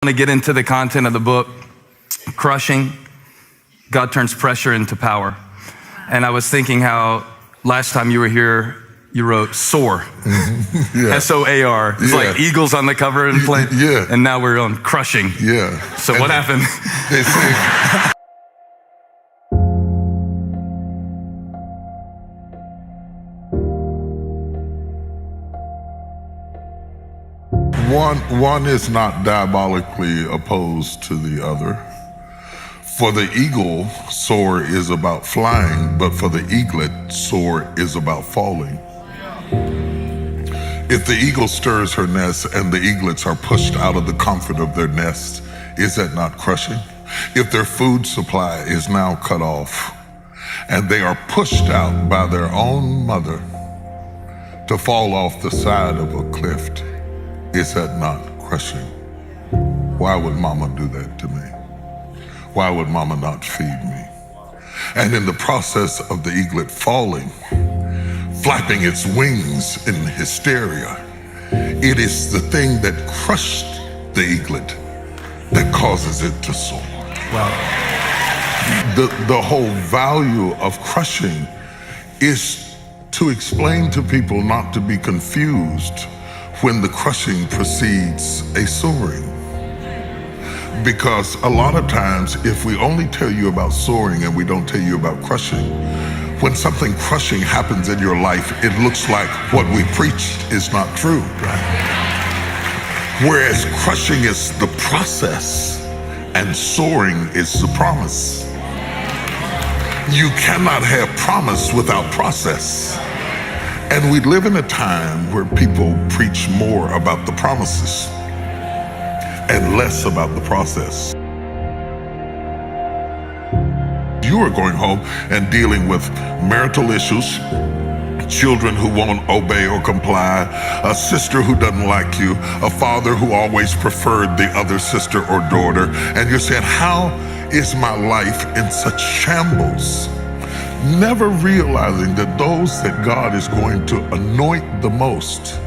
To get into the content of the book, crushing, God turns pressure into power. And I was thinking how last time you were here, you wrote soar, Yeah. S-O-A-R. It's like eagles on the cover and plane. Yeah. And now we're on crushing. Yeah. So what happened? They say, one is not diabolically opposed to the other. For the eagle, soar is about flying, but for the eaglet, soar is about falling. If the eagle stirs her nest and the eaglets are pushed out of the comfort of their nest, is that not crushing? If their food supply is now cut off and they are pushed out by their own mother to fall off the side of a cliff, is that not crushing? Why would mama do that to me? Why would mama not feed me? And in the process of the eaglet falling, flapping its wings in hysteria, it is the thing that crushed the eaglet that causes it to soar. Wow. The whole value of crushing is to explain to people not to be confused when the crushing precedes a soaring. Because a lot of times, if we only tell you about soaring and we don't tell you about crushing, when something crushing happens in your life, it looks like what we preached is not true. Whereas crushing is the process and soaring is the promise. You cannot have promise without process. And we live in a time where people preach more about the promises and less about the process. You are going home and dealing with marital issues, children who won't obey or comply, a sister who doesn't like you, a father who always preferred the other sister or daughter, and you're saying, how is my life in such shambles? Never realizing that those that God is going to anoint the most,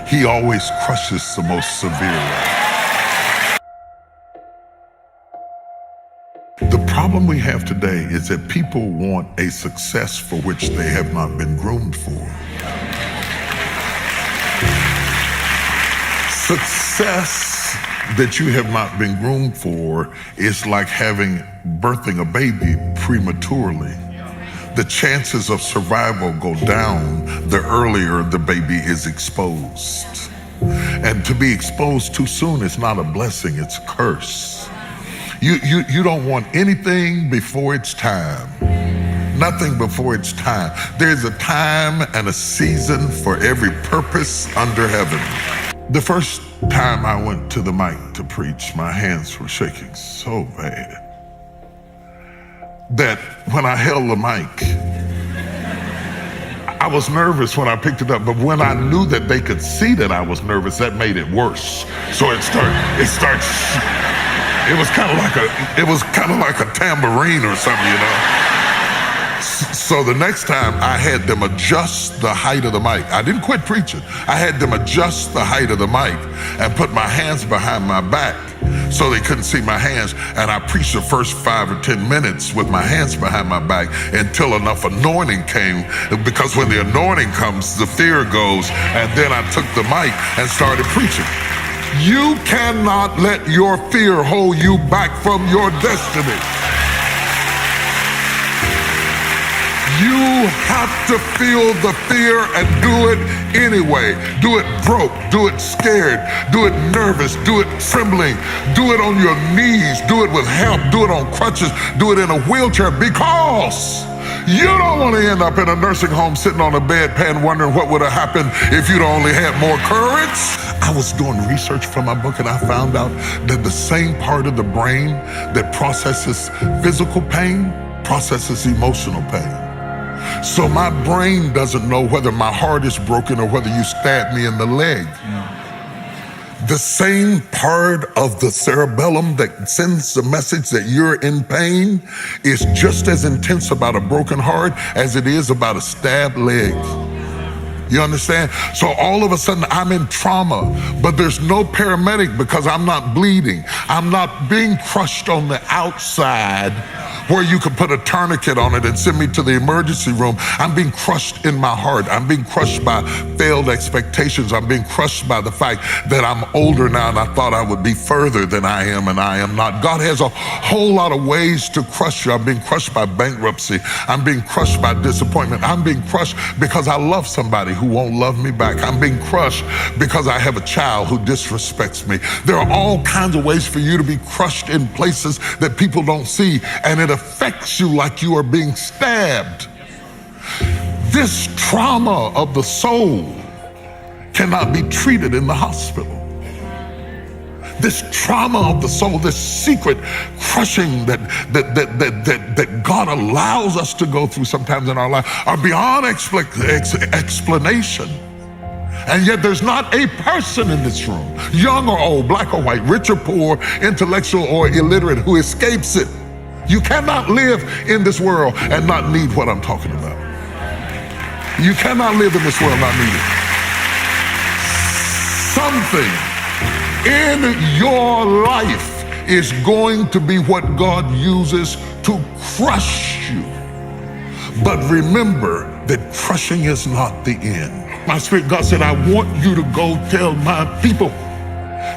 He always crushes the most severely. The problem we have today is that people want a success for which they have not been groomed for. Success that you have not been groomed for is like birthing a baby prematurely. The chances of survival go down the earlier the baby is exposed. And to be exposed too soon is not a blessing, it's a curse. You don't want anything before it's time. Nothing before it's time. There's a time and a season for every purpose under heaven. The first time I went to the mic to preach, my hands were shaking so bad that when I held the mic, I was nervous when I picked it up, but when I knew that they could see that I was nervous, that made it worse. So it was kind of like a tambourine or something, you know. So the next time I had them adjust the height of the mic. I didn't quit preaching. I had them adjust the height of the mic and put my hands behind my back so they couldn't see my hands. And I preached the first 5 or 10 minutes with my hands behind my back until enough anointing came. Because when the anointing comes, the fear goes. And then I took the mic and started preaching. You cannot let your fear hold you back from your destiny. You have to feel the fear and do it anyway. Do it broke, do it scared, do it nervous, do it trembling, do it on your knees, do it with help, do it on crutches, do it in a wheelchair, because you don't want to end up in a nursing home sitting on a bedpan wondering what would have happened if you'd only had more courage. I was doing research for my book and I found out that the same part of the brain that processes physical pain processes emotional pain. So my brain doesn't know whether my heart is broken or whether you stabbed me in the leg. The same part of the cerebellum that sends the message that you're in pain is just as intense about a broken heart as it is about a stabbed leg. You understand? So all of a sudden I'm in trauma, but there's no paramedic because I'm not bleeding. I'm not being crushed on the outside where you can put a tourniquet on it and send me to the emergency room. I'm being crushed in my heart. I'm being crushed by failed expectations. I'm being crushed by the fact that I'm older now and I thought I would be further than I am, and I am not. God has a whole lot of ways to crush you. I'm being crushed by bankruptcy. I'm being crushed by disappointment. I'm being crushed because I love somebody who won't love me back. I'm being crushed because I have a child who disrespects me. There are all kinds of ways for you to be crushed in places that people don't see, and it affects you like you are being stabbed. This trauma of the soul cannot be treated in the hospital. This trauma of the soul, this secret crushing that God allows us to go through sometimes in our life are beyond explanation. And yet there's not a person in this room, young or old, black or white, rich or poor, intellectual or illiterate, who escapes it. You cannot live in this world and not need what I'm talking about. You cannot live in this world and not need it. Something in your life is going to be what God uses to crush you. But remember that crushing is not the end. My spirit, God said, I want you to go tell my people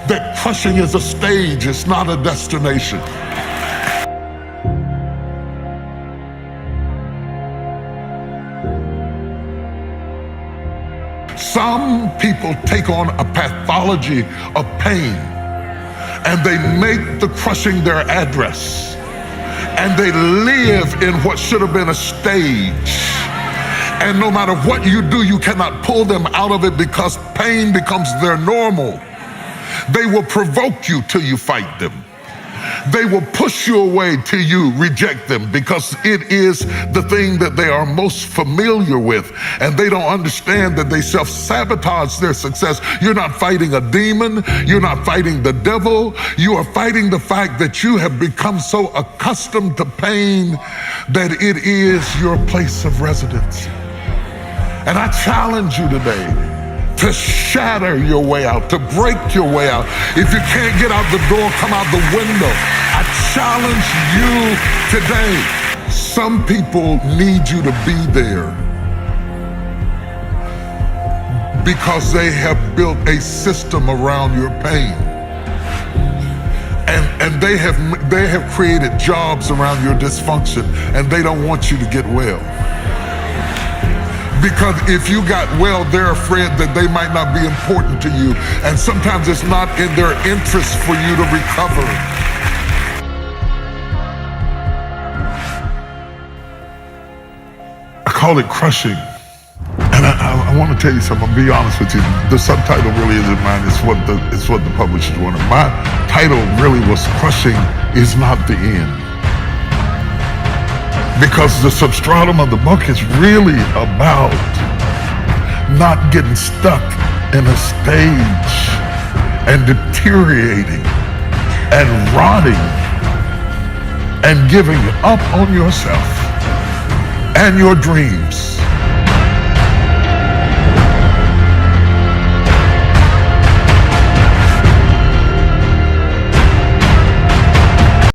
that crushing is a stage, it's not a destination. Some people take on a pathology of pain and they make the crushing their address, and they live in what should have been a stage. And no matter what you do, you cannot pull them out of it because pain becomes their normal. They will provoke you till you fight them. They will push you away till you reject them because it is the thing that they are most familiar with, and they don't understand that they self-sabotage their success. You're not fighting a demon. You're not fighting the devil. You are fighting the fact that you have become so accustomed to pain that it is your place of residence. And I challenge you today to shatter your way out, to break your way out. If you can't get out the door, come out the window. I challenge you today. Some people need you to be there because they have built a system around your pain. And they have created jobs around your dysfunction, and they don't want you to get well. Because if you got well, they're afraid that they might not be important to you. And sometimes it's not in their interest for you to recover. I call it crushing. And I want to tell you something. I'll be honest with you. The subtitle really isn't mine. It's what the publishers wanted. My title really was Crushing is Not the End. Because the substratum of the book is really about not getting stuck in a stage and deteriorating and rotting and giving up on yourself and your dreams